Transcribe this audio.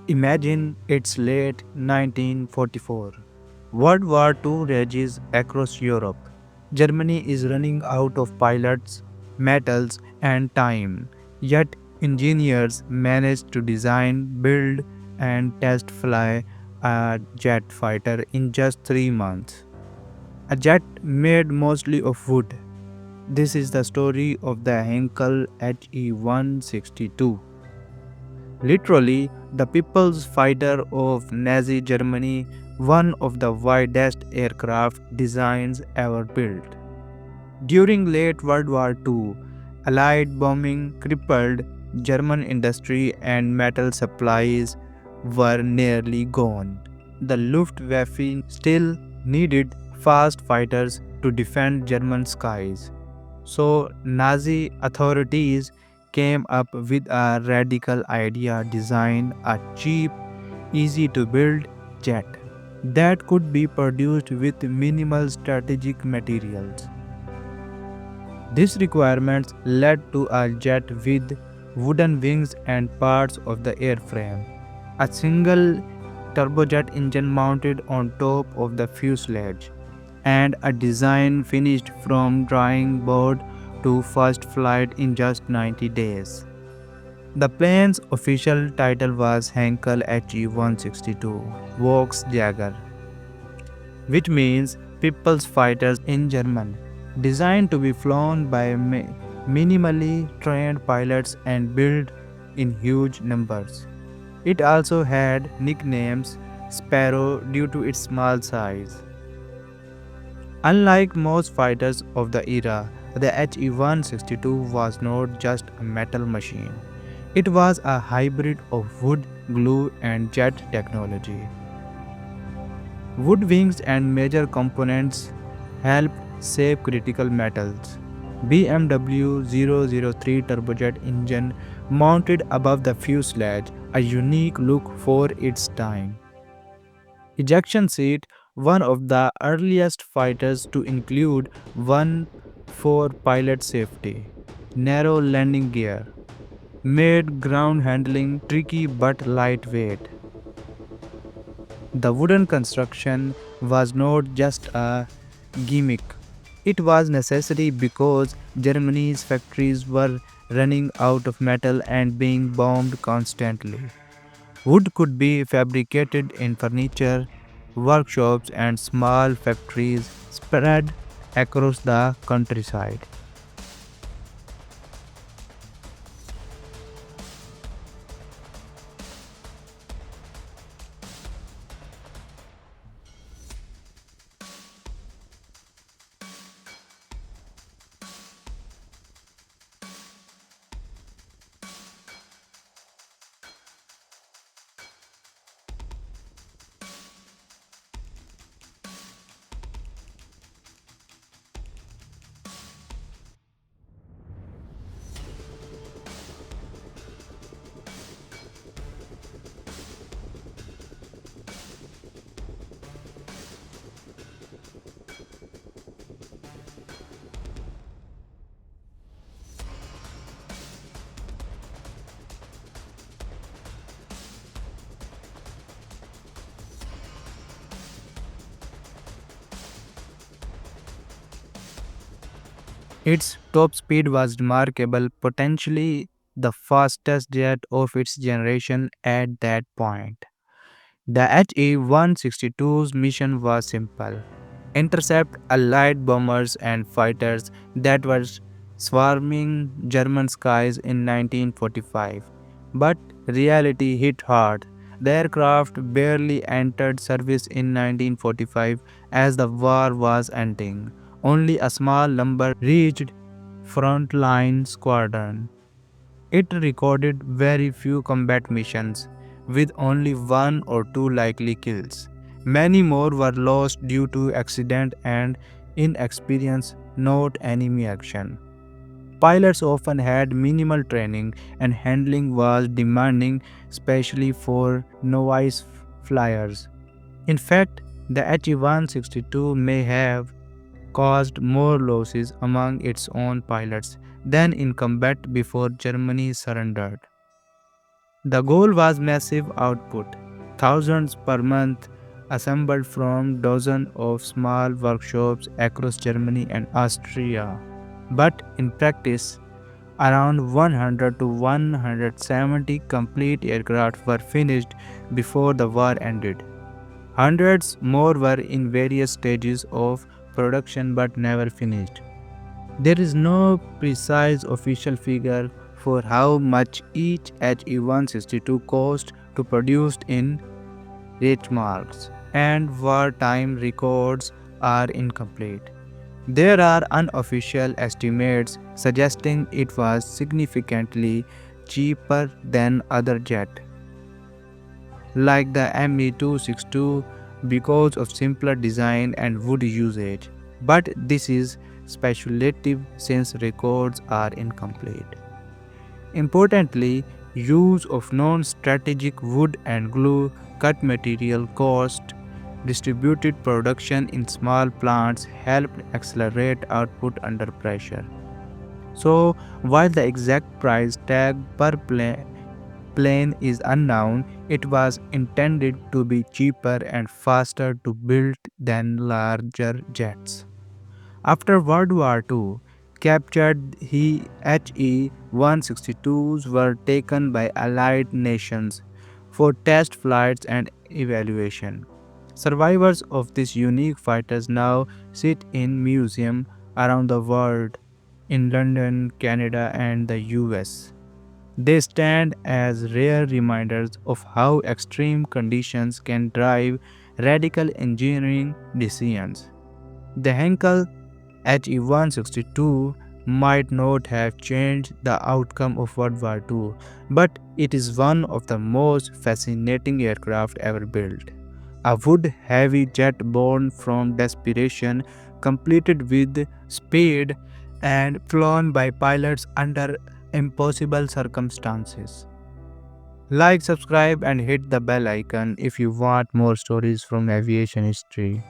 Imagine it's late 1944. World War II rages across Europe. Germany is running out of pilots, metals, and time. Yet, engineers manage to design, build, and test fly a jet fighter in just 3 months. A jet made mostly of wood. This is the story of the Heinkel He 162. Literally, the people's fighter of Nazi Germany, one of the widest aircraft designs ever built. During late World War II, Allied bombing crippled German industry and metal supplies were nearly gone. The Luftwaffe still needed fast fighters to defend German skies. So, Nazi authorities came up with a radical idea: design a cheap, easy to build jet that could be produced with minimal strategic materials. These requirements led to a jet with wooden wings and parts of the airframe, a single turbojet engine mounted on top of the fuselage, and a design finished from drawing board to first flight in just 90 days. The plane's official title was Heinkel He 162 Volksjäger, which means People's Fighters in German, designed to be flown by minimally trained pilots and built in huge numbers. It also had nicknames Sparrow due to its small size. Unlike most fighters of the era, the He 162 was not just a metal machine. It was a hybrid of wood, glue, and jet technology. Wood wings and major components helped save critical metals. BMW 003 turbojet engine mounted above the fuselage, a unique look for its time. Ejection seat, one of the earliest fighters to include one for pilot safety. Narrow landing gear made ground handling tricky but lightweight. The wooden construction was not just a gimmick. It was necessary because Germany's factories were running out of metal and being bombed constantly. Wood could be fabricated in furniture, workshops, and small factories spread across the countryside. Its top speed was remarkable, potentially the fastest jet of its generation at that point. The HE 162's mission was simple: intercept Allied bombers and fighters that were swarming German skies in 1945. But reality hit hard. The aircraft barely entered service in 1945 as the war was ending. Only a small number reached frontline squadron. It recorded very few combat missions, with only one or two likely kills. Many more were lost due to accident and inexperience, not enemy action. Pilots often had minimal training, and handling was demanding, especially for novice flyers. In fact, the He 162 may have caused more losses among its own pilots than in combat before Germany surrendered. The goal was massive output, thousands per month, assembled from dozens of small workshops across Germany and Austria. But in practice, around 100 to 170 complete aircraft were finished before the war ended. Hundreds more were in various stages of production but never finished. There is no precise official figure for how much each HE 162 cost to produce in benchmarks, and wartime records are incomplete. There are unofficial estimates suggesting it was significantly cheaper than other jets, like the Me 262, because of simpler design and wood usage. But this is speculative since records are incomplete. Importantly, use of non-strategic wood and glue cut material cost distributed production in small plants helped accelerate output under pressure. So, while the exact price tag per plane is unknown, it was intended to be cheaper and faster to build than larger jets. After World War II, captured He 162s were taken by Allied nations for test flights and evaluation. Survivors of these unique fighters now sit in museums around the world, in London, Canada, and the US. They stand as rare reminders of how extreme conditions can drive radical engineering decisions. The Henkel He 162 might not have changed the outcome of World War II, but it is one of the most fascinating aircraft ever built. A wood heavy jet born from desperation, completed with speed, and flown by pilots under impossible circumstances. Like, subscribe, and hit the bell icon if you want more stories from aviation history.